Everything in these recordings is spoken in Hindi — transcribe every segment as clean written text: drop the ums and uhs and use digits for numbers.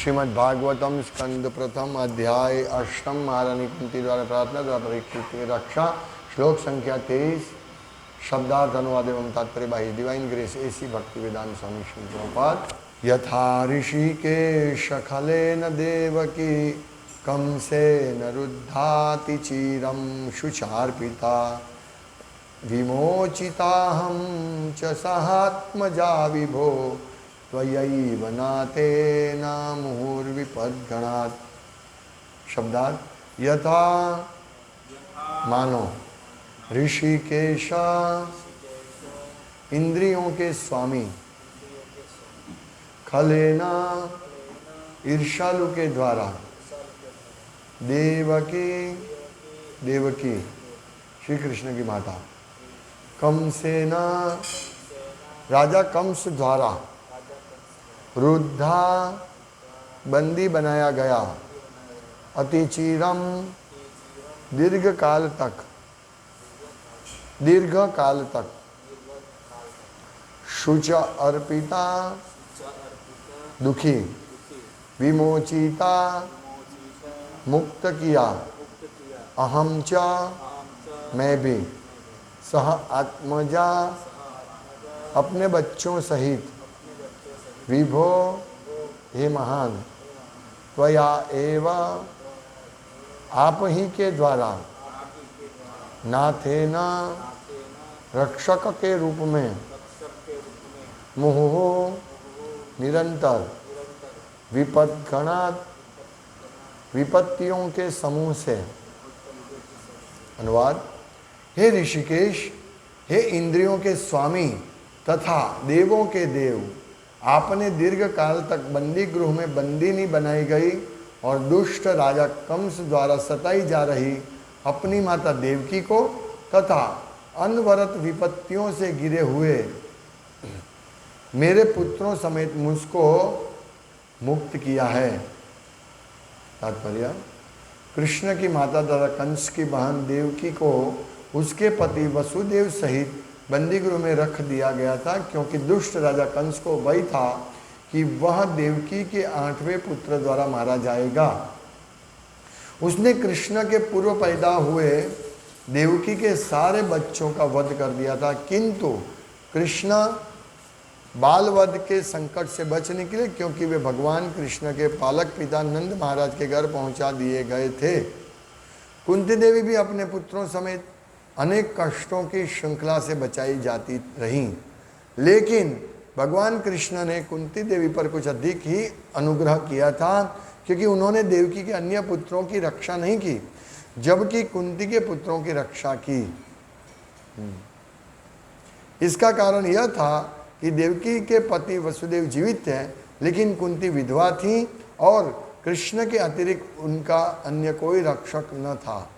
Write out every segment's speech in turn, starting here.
श्रीमद् भागवतम स्कंद प्रथम अध्याय अष्टम महारानी कुंती द्वारा प्रार्थना द्वारा परीक्षित की रक्षा श्लोक संख्या 23 शब्दार्थ अनुवाद एवं तात्पर्य बाई डिवाइन ग्रेस एसी भक्ति वेदांत स्वामी श्री प्रभुपाद। यथा ऋषिकेश खलेन देवकी कंसेन रुद्धाति चीरं शुचार्पिता विमोचिताहं च सहात्मजा विभो त्वयैव नातेन मुहुर्विपद्गणात्। शब्दार्थ यथा मानो ऋषिकेश इंद्रियों के स्वामी खलेना ईर्ष्यालु के द्वारा देवकी श्री कृष्ण की माता कंसेना राजा कंस द्वारा रुद्धा बंदी बनाया गया अतिचिरम दीर्घ काल तक शुच अर्पिता दुखी विमोचिता मुक्त किया अहम च मैं भी सह आत्मजा अपने बच्चों सहित विभो हे महान त्वया एव आप ही के द्वारा नाथेना रक्षक के रूप में मुहुः निरंतर विपद्गणात् विपत्तियों के समूह से। अनुवाद हे ऋषिकेश हे इंद्रियों के स्वामी तथा देवों के देव आपने दीर्घ काल तक बंदी गृह में बंदीनी बनाई गई और दुष्ट राजा कंस द्वारा सताई जा रही अपनी माता देवकी को तथा अनवरत विपत्तियों से घिरे हुए मेरे पुत्रों समेत मुझको मुक्त किया है। तात्पर्य कृष्ण की माता द्वारा कंस की बहन देवकी को उसके पति वसुदेव सहित बंदीगृह में रख दिया गया था, क्योंकि दुष्ट राजा कंस को वही था कि वह देवकी के 8वें पुत्र द्वारा मारा जाएगा। उसने कृष्ण के पूर्व पैदा हुए देवकी के सारे बच्चों का वध कर दिया था, किंतु कृष्ण बाल वध के संकट से बच निकले, क्योंकि वे भगवान कृष्ण के पालक पिता नंद महाराज के घर पहुंचा दिए गए थे। कुंती देवी भी अपने पुत्रों समेत अनेक कष्टों की श्रृंखला से बचाई जाती रहीं, लेकिन भगवान कृष्ण ने कुंती देवी पर कुछ अधिक ही अनुग्रह किया था, क्योंकि उन्होंने देवकी के अन्य पुत्रों की रक्षा नहीं की, जबकि कुंती के पुत्रों की रक्षा की। इसका कारण यह था कि देवकी के पति वसुदेव जीवित थे, लेकिन कुंती विधवा थी और कृष्ण के अतिरिक्त उनका अन्य कोई रक्षक न था।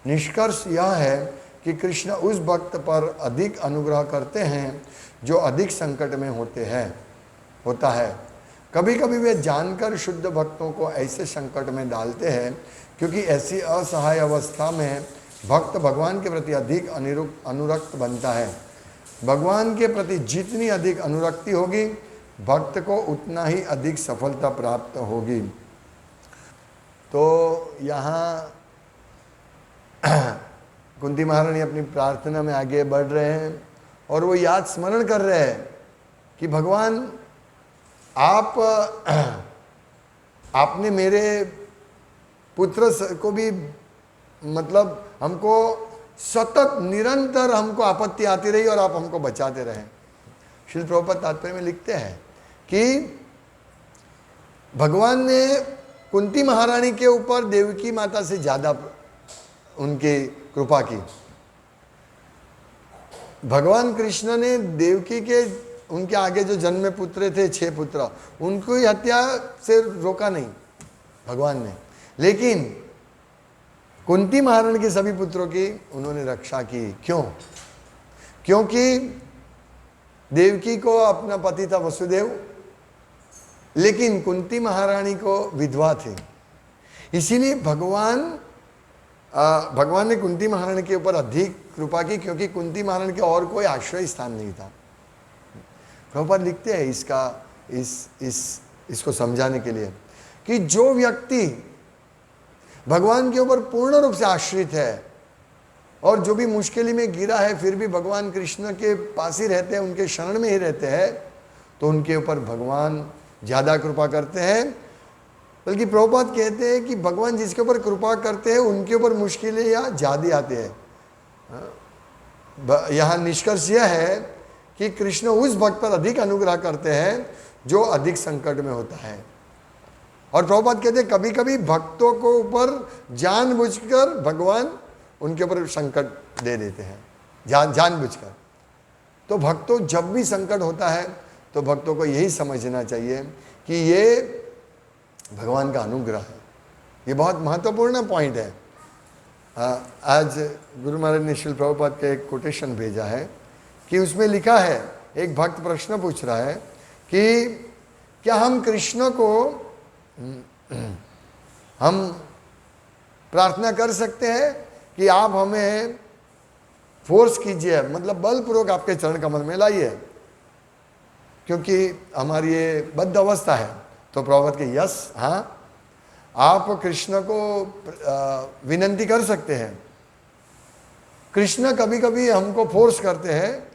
निष्कर्ष यह है कि कृष्ण उस भक्त पर अधिक अनुग्रह करते हैं जो अधिक संकट में होता है। कभी कभी वे जानकर शुद्ध भक्तों को ऐसे संकट में डालते हैं, क्योंकि ऐसी असहाय अवस्था में भक्त भगवान के प्रति अधिक अनुरक्त बनता है। भगवान के प्रति जितनी अधिक अनुरक्ति होगी, भक्त को उतना ही अधिक सफलता प्राप्त होगी। तो यहाँ कुंती महारानी अपनी प्रार्थना में आगे बढ़ रहे हैं और वो याद स्मरण कर रहे हैं कि भगवान आपने मेरे पुत्र को भी मतलब हमको सतत निरंतर हमको आपत्ति आती रही और आप हमको बचाते रहे। श्रील प्रभुपाद तात्पर्य में लिखते हैं कि भगवान ने कुंती महारानी के ऊपर देवकी माता से ज़्यादा उनकी कृपा की। भगवान कृष्ण ने देवकी के उनके आगे जो जन्मे पुत्र थे 6 पुत्र, उनको ही हत्या से रोका नहीं भगवान ने, लेकिन कुंती महारानी के सभी पुत्रों की उन्होंने रक्षा की। क्यों? क्योंकि देवकी को अपना पति था वसुदेव, लेकिन कुंती महारानी को विधवा थी, इसीलिए भगवान ने कुंती महारानी के ऊपर अधिक कृपा की, क्योंकि कुंती महारानी के और कोई आश्रय स्थान नहीं था। प्रभुपाद लिखते हैं इसको समझाने के लिए कि जो व्यक्ति भगवान के ऊपर पूर्ण रूप से आश्रित है और जो भी मुश्किल में गिरा है फिर भी भगवान कृष्ण के पास ही रहते हैं, उनके शरण में ही रहते हैं, तो उनके ऊपर भगवान ज़्यादा कृपा करते हैं। बल्कि प्रभुपाद कहते हैं कि भगवान जिसके ऊपर कृपा करते हैं उनके ऊपर मुश्किलें या ज़्यादा आते हैं। यहाँ निष्कर्ष यह है कि कृष्ण उस भक्त पर अधिक अनुग्रह करते हैं जो अधिक संकट में होता है। और प्रभुपाद कहते हैं कभी कभी भक्तों को ऊपर जानबूझकर भगवान उनके ऊपर संकट दे देते हैं, जानबूझकर। तो भक्तों जब भी संकट होता है तो भक्तों को यही समझना चाहिए कि ये भगवान का अनुग्रह है। ये बहुत महत्वपूर्ण पॉइंट है। आज गुरु महाराज ने श्रील प्रभुपाद का एक कोटेशन भेजा है कि उसमें लिखा है, एक भक्त प्रश्न पूछ रहा है कि क्या हम कृष्ण को हम प्रार्थना कर सकते हैं कि आप हमें फोर्स कीजिए, मतलब बलपूर्वक आपके चरण कमल में लाइए, क्योंकि हमारी ये बद्ध अवस्था है। तो प्रभुपाद के यस, हाँ, आप कृष्ण को विनंती कर सकते हैं। कृष्ण कभी कभी हमको फोर्स करते हैं,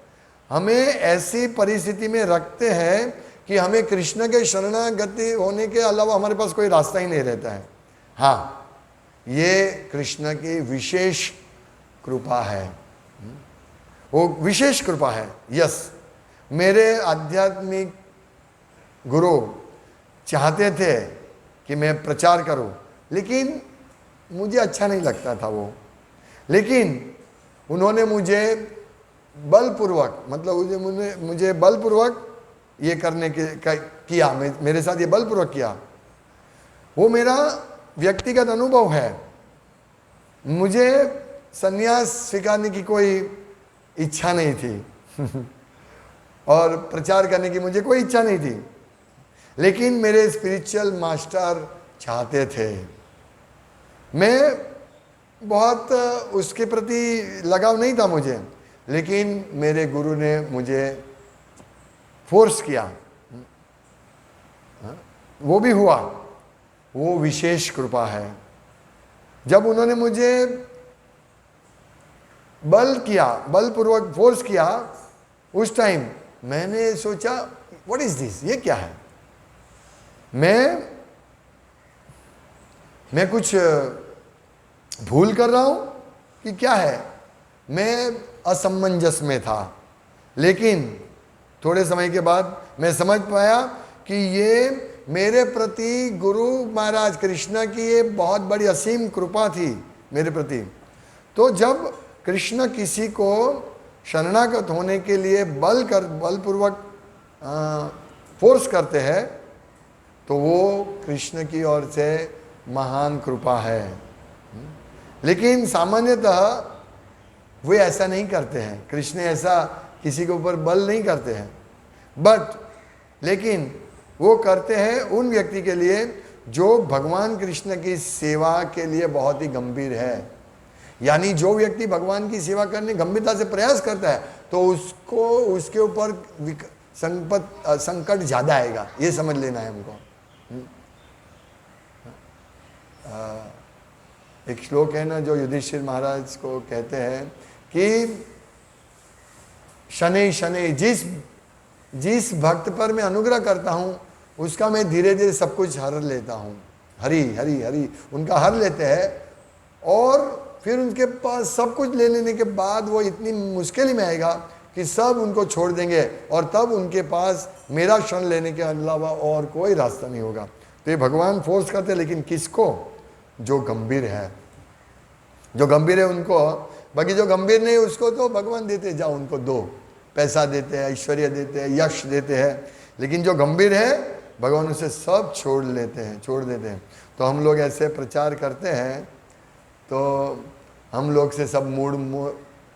हमें ऐसी परिस्थिति में रखते हैं कि हमें कृष्ण के शरणागति होने के अलावा हमारे पास कोई रास्ता ही नहीं रहता है। हाँ, ये कृष्ण की विशेष कृपा है, वो विशेष कृपा है। यस, मेरे आध्यात्मिक गुरु चाहते थे कि मैं प्रचार करूं, लेकिन मुझे अच्छा नहीं लगता था वो। लेकिन उन्होंने मुझे बलपूर्वक, मतलब मुझे बलपूर्वक ये करने के किया, मेरे साथ ये बलपूर्वक किया। वो मेरा व्यक्तिगत अनुभव है। मुझे संन्यास स्वीकारने की कोई इच्छा नहीं थी और प्रचार करने की मुझे कोई इच्छा नहीं थी, लेकिन मेरे स्पिरिचुअल मास्टर चाहते थे। मैं बहुत उसके प्रति लगाव नहीं था मुझे, लेकिन मेरे गुरु ने मुझे फोर्स किया, वो भी हुआ। वो विशेष कृपा है। जब उन्होंने मुझे बलपूर्वक फोर्स किया, उस टाइम मैंने सोचा व्हाट इज दिस, ये क्या है? मैं कुछ भूल कर रहा हूं कि क्या है? मैं असमंजस में था, लेकिन थोड़े समय के बाद मैं समझ पाया कि ये मेरे प्रति गुरु महाराज कृष्ण की ये बहुत बड़ी असीम कृपा थी मेरे प्रति। तो जब कृष्ण किसी को शरणागत होने के लिए बलपूर्वक फोर्स करते हैं, तो वो कृष्ण की ओर से महान कृपा है। लेकिन सामान्यतः वे ऐसा नहीं करते हैं। कृष्ण ऐसा किसी के ऊपर बल नहीं करते हैं, लेकिन वो करते हैं उन व्यक्ति के लिए जो भगवान कृष्ण की सेवा के लिए बहुत ही गंभीर है। यानी जो व्यक्ति भगवान की सेवा करने गंभीरता से प्रयास करता है, तो उसको उसके ऊपर संकट ज्यादा आएगा, ये समझ लेना है हमको। एक श्लोक है ना जो युधिष्ठिर महाराज को कहते हैं कि शनै शनै, जिस भक्त पर मैं अनुग्रह करता हूं उसका मैं धीरे धीरे सब कुछ हर लेता हूं। हरि हरि हरि उनका हर लेते हैं, और फिर उनके पास सब कुछ ले लेने के बाद वो इतनी मुश्किल में आएगा कि सब उनको छोड़ देंगे, और तब उनके पास मेरा शरण लेने के अलावा और कोई रास्ता नहीं होगा। तो ये भगवान फोर्स करते, लेकिन किसको? जो गंभीर है, जो गंभीर है उनको। बाकी जो गंभीर नहीं उसको तो भगवान देते जाओ, उनको दो, पैसा देते हैं, ऐश्वर्य देते हैं, यश देते हैं। लेकिन जो गंभीर है भगवान उसे सब छोड़ देते हैं। तो हम लोग ऐसे प्रचार करते हैं, तो हम लोग से सब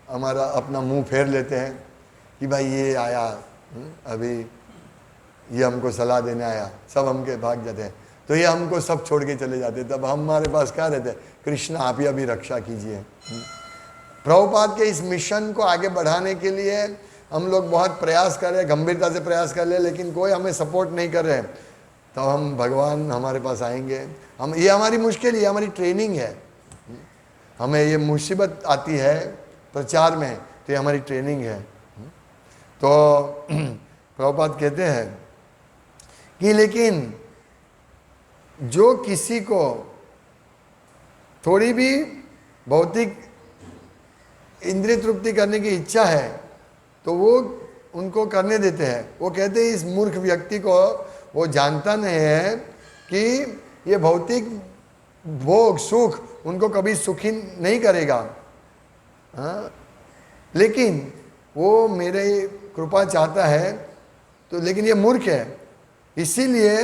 हमारा अपना मुंह फेर लेते हैं कि भाई ये आया, अभी ये हमको सलाह देने आया, सब हमके भाग जाते हैं। तो ये हमको सब छोड़ के चले जाते, तब हमारे पास क्या रहता है? कृष्ण आप ही अभी रक्षा कीजिए। प्रभुपाद के इस मिशन को आगे बढ़ाने के लिए हम लोग बहुत प्रयास कर रहे हैं, गंभीरता से प्रयास कर रहे हैं, लेकिन कोई हमें सपोर्ट नहीं कर रहे हैं। तो हम भगवान हमारे पास आएंगे। हम, ये हमारी मुश्किल, ये हमारी ट्रेनिंग है। हमें ये मुसीबत आती है प्रचार में, तो ये हमारी ट्रेनिंग है। तो प्रभुपाद कहते हैं कि लेकिन जो किसी को थोड़ी भी भौतिक इंद्रिय तृप्ति करने की इच्छा है तो वो उनको करने देते हैं। वो कहते हैं इस मूर्ख व्यक्ति को वो जानता नहीं है कि ये भौतिक भोग सुख उनको कभी सुखी नहीं करेगा। हाँ, लेकिन वो मेरे कृपा चाहता है, तो लेकिन ये मूर्ख है। इसीलिए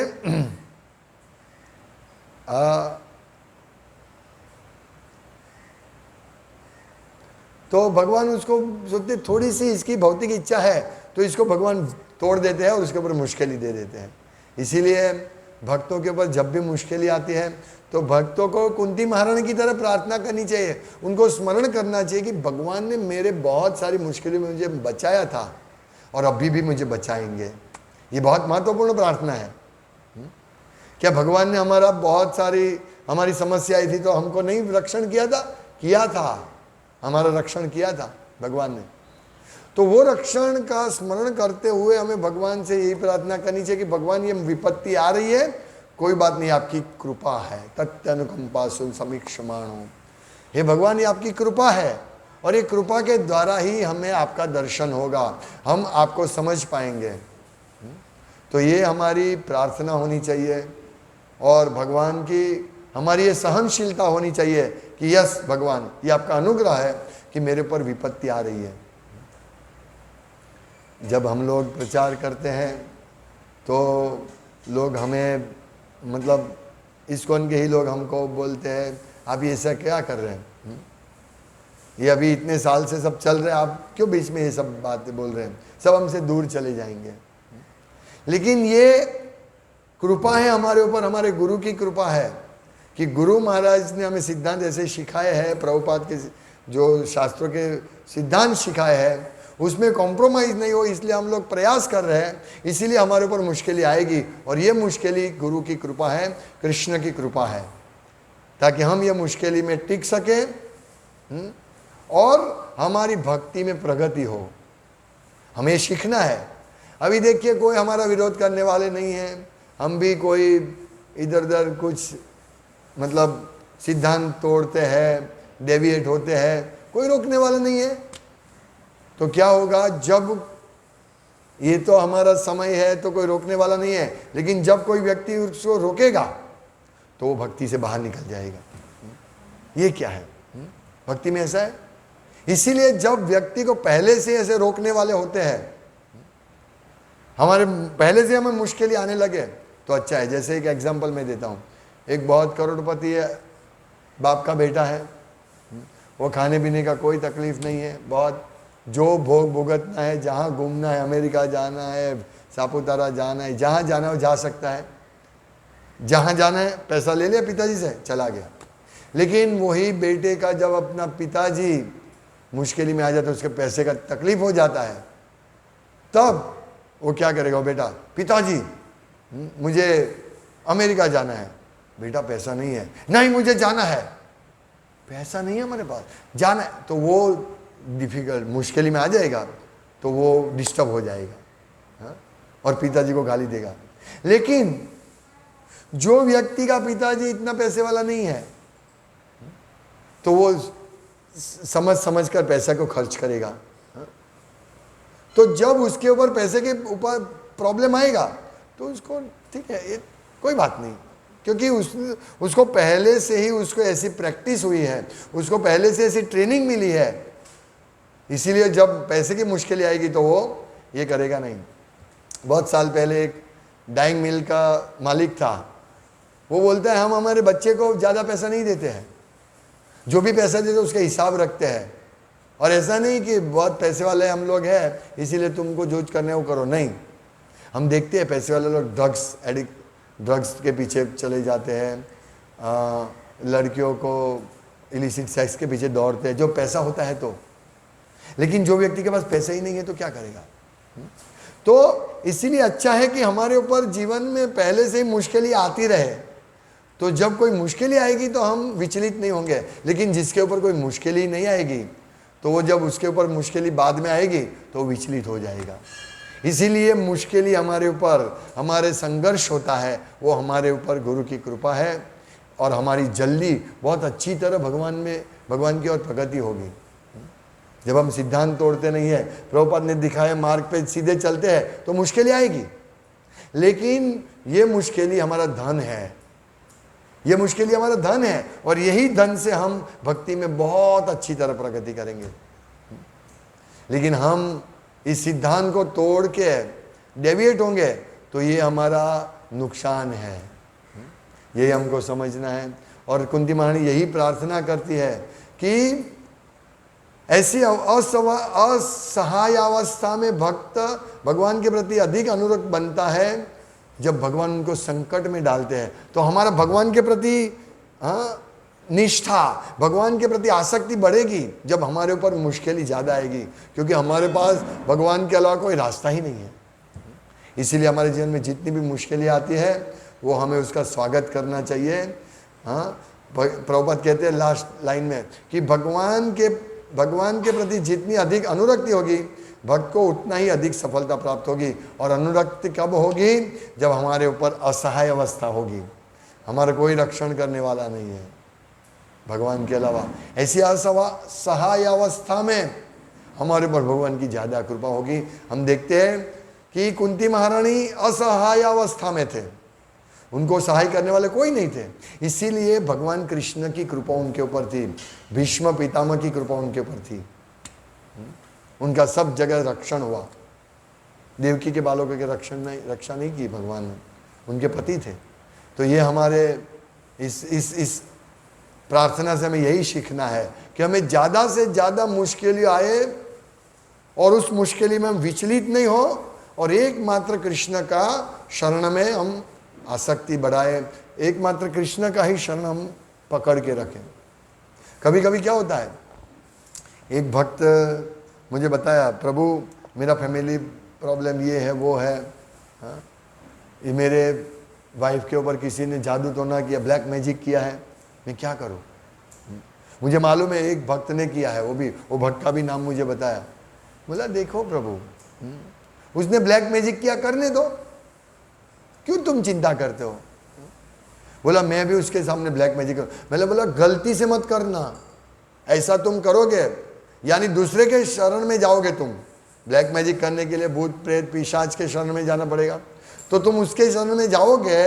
तो भगवान उसको सोचते थोड़ी सी इसकी भौतिक इच्छा है तो इसको भगवान तोड़ देते हैं और उसके ऊपर मुश्किल ही दे देते हैं। इसीलिए भक्तों के ऊपर जब भी मुश्किल आती है तो भक्तों को कुंती महारानी की तरह प्रार्थना करनी चाहिए। उनको स्मरण करना चाहिए कि भगवान ने मेरे बहुत सारी मुश्किलों में मुझे बचाया था और अभी भी मुझे बचाएंगे। ये बहुत महत्वपूर्ण प्रार्थना है। क्या भगवान ने हमारा बहुत सारी हमारी समस्या आई थी तो हमको नहीं रक्षण किया था? किया था, हमारा रक्षण किया था भगवान ने। तो वो रक्षण का स्मरण करते हुए हमें भगवान से यही प्रार्थना करनी चाहिए कि भगवान ये विपत्ति आ रही है, कोई बात नहीं, आपकी कृपा है। तत्यनुकंपा सुन समीक्षमाणो, हे भगवान ये आपकी कृपा है और ये कृपा के द्वारा ही हमें आपका दर्शन होगा, हम आपको समझ पाएंगे। तो ये हमारी प्रार्थना होनी चाहिए और भगवान की हमारी ये सहनशीलता होनी चाहिए कि यस भगवान ये आपका अनुग्रह है कि मेरे पर विपत्ति आ रही है। जब हम लोग प्रचार करते हैं तो लोग हमें, मतलब इस्कॉन के ही लोग हमको बोलते हैं आप ये ऐसा क्या कर रहे हैं, ये अभी इतने साल से सब चल रहे हैं, आप क्यों बीच में ये सब बातें बोल रहे हैं, सब हमसे दूर चले जाएंगे। लेकिन ये कृपा है हमारे ऊपर, हमारे गुरु की कृपा है कि गुरु महाराज ने हमें सिद्धांत ऐसे सिखाए हैं, प्रभुपाद के जो शास्त्रों के सिद्धांत सिखाए हैं उसमें कॉम्प्रोमाइज़ नहीं हो, इसलिए हम लोग प्रयास कर रहे हैं। इसीलिए हमारे ऊपर मुश्किलें आएगी और ये मुश्किलें गुरु की कृपा है, कृष्ण की कृपा है, ताकि हम ये मुश्किलें में टिक सकें और हमारी भक्ति में प्रगति हो। हमें सीखना है। अभी देखिए कोई हमारा विरोध करने वाले नहीं है, हम भी कोई इधर उधर कुछ मतलब सिद्धांत तोड़ते हैं, डेविएट होते हैं, कोई रोकने वाला नहीं है। तो क्या होगा, जब ये तो हमारा समय है तो कोई रोकने वाला नहीं है, लेकिन जब कोई व्यक्ति उसको रोकेगा तो वो भक्ति से बाहर निकल जाएगा। ये क्या है, भक्ति में ऐसा है। इसीलिए जब व्यक्ति को पहले से ऐसे रोकने वाले होते हैं, हमारे पहले से हमें मुश्किलें आने लगे तो अच्छा है। जैसे एक एग्जांपल मैं देता हूँ, एक बहुत करोड़पति है, बाप का बेटा है, वो खाने पीने का कोई तकलीफ नहीं है, बहुत जो भोग भुगतना है, जहाँ घूमना है, अमेरिका जाना है, सापुतारा जाना है, जहाँ जाना है वो जा सकता है, जहाँ जाना है पैसा ले लिया पिताजी से चला गया। लेकिन वही बेटे का जब अपना पिताजी मुश्किल में आ जाता है, उसके पैसे का तकलीफ हो जाता है, तब वो क्या करेगा, वो बेटा पिताजी मुझे अमेरिका जाना है, बेटा पैसा नहीं है, नहीं मुझे जाना है, पैसा नहीं है हमारे पास, जाना है, तो वो डिफिकल्ट मुश्किल में आ जाएगा, तो वो डिस्टर्ब हो जाएगा। हाँ? और पिताजी को गाली देगा। लेकिन जो व्यक्ति का पिताजी इतना पैसे वाला नहीं है तो वो समझ समझ कर पैसा को खर्च करेगा। हाँ? तो जब उसके ऊपर पैसे के ऊपर प्रॉब्लम आएगा तो उसको ठीक है, ये कोई बात नहीं, क्योंकि उसको पहले से ही उसको ऐसी प्रैक्टिस हुई है, उसको पहले से ऐसी ट्रेनिंग मिली है। इसीलिए जब पैसे की मुश्किलें आएगी तो वो ये करेगा नहीं। बहुत साल पहले एक डाइंग मिल का मालिक था, वो बोलता है हम हमारे बच्चे को ज़्यादा पैसा नहीं देते हैं, जो भी पैसा देते उसका हिसाब रखते हैं, और ऐसा नहीं कि बहुत पैसे वाले हम लोग हैं इसीलिए तुमको जो करने वो करो, नहीं। हम देखते हैं पैसे वाले लोग ड्रग्स के पीछे चले जाते हैं, लड़कियों को इलिसिट सेक्स के पीछे दौड़ते हैं, जो पैसा होता है तो। लेकिन जो व्यक्ति के पास पैसा ही नहीं है तो क्या करेगा। तो इसीलिए अच्छा है कि हमारे ऊपर जीवन में पहले से ही मुश्किलें आती रहे, तो जब कोई मुश्किलें आएगी तो हम विचलित नहीं होंगे। लेकिन जिसके ऊपर कोई मुश्किल ही नहीं आएगी, तो वो जब उसके ऊपर मुश्किल बाद में आएगी तो विचलित हो जाएगा। इसीलिए मुश्किल हमारे ऊपर, हमारे संघर्ष होता है, वो हमारे ऊपर गुरु की कृपा है, और हमारी जल्दी बहुत अच्छी तरह भगवान की ओर प्रगति होगी। जब हम सिद्धांत तोड़ते नहीं है, प्रभुपाद ने दिखाए मार्ग पे सीधे चलते हैं, तो मुश्किलें आएगी, लेकिन ये मुश्किल हमारा धन है, ये मुश्किल हमारा धन है, और यही धन से हम भक्ति में बहुत अच्छी तरह प्रगति करेंगे। लेकिन हम इस सिद्धांत को तोड़ के डेविएट होंगे तो ये हमारा नुकसान है, यही हमको समझना है। और कुंती महारानी यही प्रार्थना करती है कि ऐसी असहाय अवस्था में भक्त भगवान के प्रति अधिक अनुरक्त बनता है जब भगवान उनको संकट में डालते हैं। तो हमारा भगवान के प्रति निष्ठा, भगवान के प्रति आसक्ति बढ़ेगी जब हमारे ऊपर मुश्किल ज़्यादा आएगी, क्योंकि हमारे पास भगवान के अलावा कोई रास्ता ही नहीं है। इसीलिए हमारे जीवन में जितनी भी मुश्किलें आती है वो हमें उसका स्वागत करना चाहिए। प्रभुपाद कहते हैं लास्ट लाइन में कि भगवान के प्रति जितनी अधिक अनुरक्ति होगी, भक्त को उतना ही अधिक सफलता प्राप्त होगी। और अनुरक्ति कब होगी? जब हमारे ऊपर असहाय अवस्था होगी, हमारा कोई रक्षण करने वाला नहीं है भगवान के अलावा। ऐसी असहाय अवस्था में हमारे ऊपर भगवान की ज़्यादा कृपा होगी। हम देखते हैं कि कुंती महारानी असहाय अवस्था में थे, उनको सहाय करने वाले कोई नहीं थे, इसीलिए भगवान कृष्ण की कृपा उनके ऊपर थी, भीष्म पितामह की कृपा उनके ऊपर थी, उनका सब जगह रक्षण हुआ। देवकी के बालकों के रक्षा नहीं की भगवान ने, उनके पति थे। तो ये हमारे इस प्रार्थना से हमें यही सीखना है कि हमें ज़्यादा से ज़्यादा मुश्किलें आए और उस मुश्किल में हम विचलित नहीं हो, और एकमात्र कृष्ण का शरण में हम आसक्ति बढ़ाए, एकमात्र कृष्ण का ही शरण हम पकड़ के रखें। कभी कभी क्या होता है, एक भक्त मुझे बताया, प्रभु मेरा फैमिली प्रॉब्लम ये है वो है, ये मेरे वाइफ के ऊपर किसी ने जादू टोना किया, ब्लैक मैजिक किया है, मैं क्या करूं? मुझे मालूम है एक भक्त ने किया है, वो भक्त का भी नाम मुझे बताया। बोला देखो प्रभु, उसने ब्लैक मैजिक किया, करने दो, क्यों तुम चिंता करते हो? बोला मैं भी उसके सामने ब्लैक मैजिक करूं। मैंने बोला गलती से मत करना, ऐसा तुम करोगे यानी दूसरे के शरण में जाओगे। तुम ब्लैक मैजिक करने के लिए भूत प्रेत पिशाच के शरण में जाना पड़ेगा, तो तुम उसके शरण में जाओगे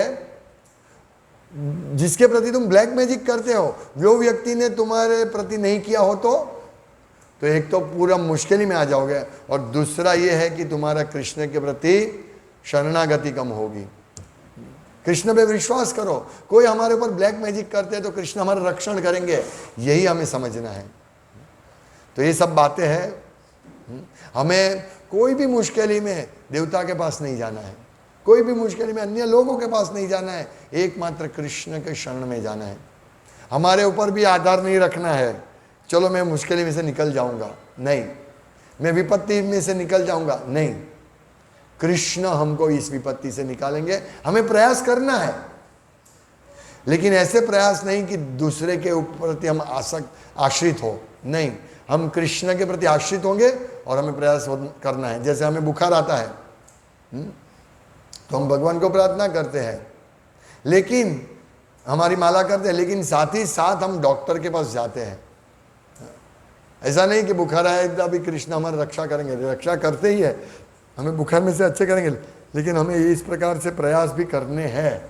जिसके प्रति तुम ब्लैक मैजिक करते हो, जो व्यक्ति ने तुम्हारे प्रति नहीं किया हो तो एक तो पूरा मुश्किल में आ जाओगे, और दूसरा ये है कि तुम्हारा कृष्ण के प्रति शरणागति कम होगी। कृष्ण पे विश्वास करो, कोई हमारे ऊपर ब्लैक मैजिक करते हैं तो कृष्ण हमारा रक्षण करेंगे, यही हमें समझना है। तो ये सब बातें हैं, हमें कोई भी मुश्किल में देवता के पास नहीं जाना है, कोई भी मुश्किल में अन्य लोगों के पास नहीं जाना है, एकमात्र कृष्ण के शरण में जाना है। हमारे ऊपर भी आधार नहीं रखना है, चलो मैं मुश्किल में से निकल जाऊंगा, नहीं, मैं विपत्ति में से निकल जाऊंगा, नहीं, कृष्ण हमको इस विपत्ति से निकालेंगे। हमें प्रयास करना है, लेकिन ऐसे प्रयास नहीं कि दूसरे के प्रति हम आश्रित हो, नहीं, हम कृष्ण के प्रति आश्रित होंगे और हमें प्रयास करना है। जैसे हमें बुखार आता है तो हम भगवान को प्रार्थना करते हैं, लेकिन हमारी माला करते हैं, लेकिन साथ ही साथ हम डॉक्टर के पास जाते हैं। ऐसा नहीं कि बुखार आए तो अभी कृष्ण हमारी रक्षा करेंगे, रक्षा करते ही है, हमें बुखार में से अच्छे करेंगे, लेकिन हमें इस प्रकार से प्रयास भी करने हैं।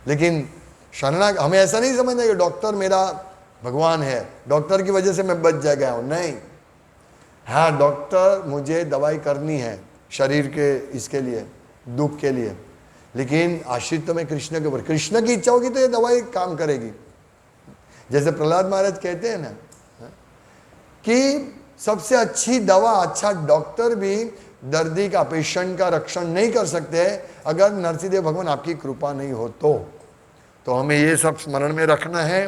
लेकिन हमें ऐसा नहीं समझना कि डॉक्टर मेरा भगवान है, डॉक्टर की वजह से मैं बच जा गया हूँ, नहीं। हाँ, डॉक्टर मुझे दवाई करनी है शरीर के इसके लिए, दुख के लिए, लेकिन आश्रित तो मैं कृष्ण के ऊपर, कृष्ण की इच्छा होगी तो ये दवाई काम करेगी। जैसे प्रहलाद महाराज कहते हैं ना कि सबसे अच्छी दवा, अच्छा डॉक्टर भी दर्दी का, पेशेंट का रक्षण नहीं कर सकते अगर नरसिंहदेव भगवान आपकी कृपा नहीं हो तो हमें ये सब स्मरण में रखना है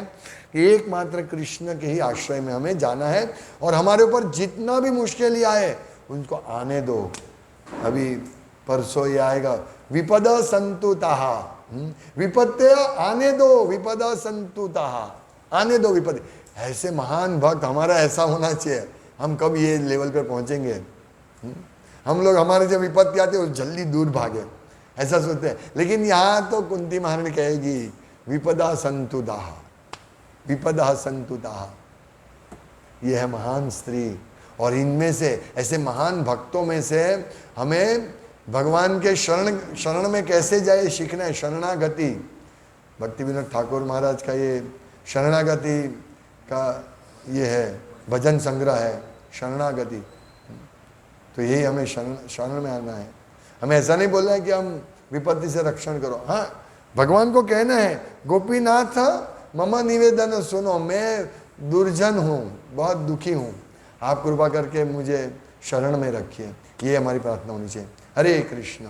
कि एकमात्र कृष्ण के ही आश्रय में हमें जाना है, और हमारे ऊपर जितना भी मुश्किल आए उनको आने दो, अभी परसों ये आएगा, विपद संतुताः, विपत्ति आने दो, विपद संतुताः, आने दो विपत्ति। ऐसे महान भक्त हमारा ऐसा होना चाहिए। हम कब ये लेवल पर पहुंचेंगे? हम लोग हमारे जब विपत्ति आती है जल्दी दूर भागे, ऐसा सोचते हैं। लेकिन यहाँ तो कुंती महारानी कहेगी विपदा संतुताः, विपदा संतुताः। ये है महान स्त्री। और इनमें से ऐसे महान भक्तों में से हमें भगवान के शरण में कैसे जाए सीखना है। शरणागति, भक्ति विनोद ठाकुर महाराज का ये शरणागति का ये है भजन संग्रह है, शरणागति। तो यही हमें शरण में आना है। हमें ऐसा नहीं बोलना है कि हम विपत्ति से रक्षण करो। हाँ, भगवान को कहना है गोपीनाथ मम निवेदन सुनो, मैं दुर्जन हूँ, बहुत दुखी हूँ, आप कृपा करके मुझे शरण में रखिए। ये हमारी प्रार्थना होनी चाहिए। हरे कृष्ण।